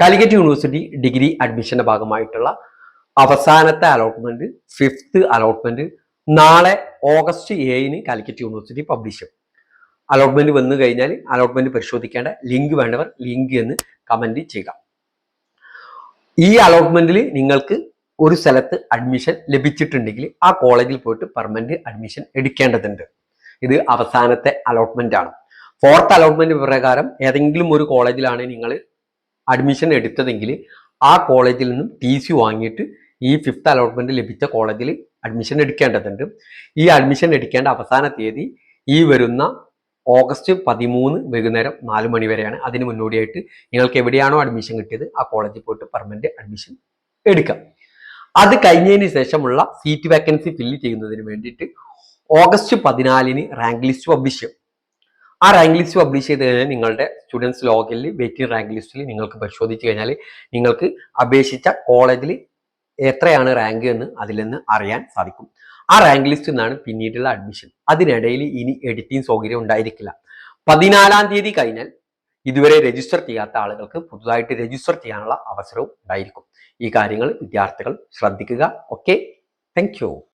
Calicut university degree അഡ്മിഷന്റെ ഭാഗമായിട്ടുള്ള അവസാനത്തെ allotment 5th allotment നാളെ ഓഗസ്റ്റ് 7 കാലിക്കറ്റ് യൂണിവേഴ്സിറ്റി പബ്ലിഷ് ചെയ്യും. അലോട്ട്മെന്റ് വന്നു കഴിഞ്ഞാൽ അലോട്ട്മെന്റ് പരിശോധിക്കേണ്ട ലിങ്ക് വേണ്ടവർ ലിങ്ക് എന്ന് കമന്റ് ചെയ്യുക. ഈ അലോട്ട്മെന്റിൽ നിങ്ങൾക്ക് ഒരു സ്ഥലത്ത് അഡ്മിഷൻ ലഭിച്ചിട്ടുണ്ടെങ്കിൽ ആ കോളേജിൽ പോയിട്ട് പെർമനന്റ് അഡ്മിഷൻ എടുക്കേണ്ടതുണ്ട്. ഇത് അവസാനത്തെ അലോട്ട്മെന്റ് ആണ്. 4th അലോട്ട്മെന്റ് പ്രകാരം ഏതെങ്കിലും ഒരു കോളേജിലാണ് നിങ്ങൾ അഡ്മിഷൻ എടുത്തതെങ്കിൽ ആ കോളേജിൽ നിന്നും TC വാങ്ങിയിട്ട് ഈ 5th അലോട്ട്മെന്റ് ലഭിച്ച കോളേജിൽ അഡ്മിഷൻ എടുക്കേണ്ടതുണ്ട്. ഈ അഡ്മിഷൻ എടുക്കേണ്ട അവസാന തീയതി ഈ വരുന്ന ഓഗസ്റ്റ് 13 വൈകുന്നേരം 4 മണി വരെയാണ്. അതിന് മുന്നോടിയായിട്ട് നിങ്ങൾക്ക് എവിടെയാണോ അഡ്മിഷൻ കിട്ടിയത് ആ കോളേജിൽ പോയിട്ട് പെർമനന്റ് അഡ്മിഷൻ എടുക്കാം. അത് കഴിഞ്ഞതിന് ശേഷമുള്ള സീറ്റ് വേക്കൻസി ഫില്ല് ചെയ്യുന്നതിന് വേണ്ടിയിട്ട് ഓഗസ്റ്റ് 14 റാങ്ക് ലിസ്റ്റ് പബ്ലിഷ് ചെയ്യും. ആ റാങ്ക് ലിസ്റ്റ് പബ്ലിഷ് ചെയ്ത് കഴിഞ്ഞാൽ നിങ്ങളുടെ സ്റ്റുഡൻസ് ലോഗിനിൽ വെയിറ്റിംഗ് റാങ്ക് ലിസ്റ്റിൽ നിങ്ങൾക്ക് പരിശോധിച്ച് കഴിഞ്ഞാൽ നിങ്ങൾക്ക് അപേക്ഷിച്ച കോളേജിൽ എത്രയാണ് റാങ്ക് എന്ന് അതിൽ നിന്ന് അറിയാൻ സാധിക്കും. ആ റാങ്ക് ലിസ്റ്റിൽ നിന്നാണ് പിന്നീടുള്ള അഡ്മിഷൻ. അതിനിടയിൽ ഇനി എഡിറ്റിംഗ് സൗകര്യം ഉണ്ടായിരിക്കില്ല. 14-ാം തീയതി കഴിഞ്ഞാൽ ഇതുവരെ രജിസ്റ്റർ ചെയ്യാത്ത ആളുകൾക്ക് പുതുതായിട്ട് രജിസ്റ്റർ ചെയ്യാനുള്ള അവസരവും ഉണ്ടായിരിക്കും. ഈ കാര്യങ്ങൾ വിദ്യാർത്ഥികൾ ശ്രദ്ധിക്കുക. Okay, thank you.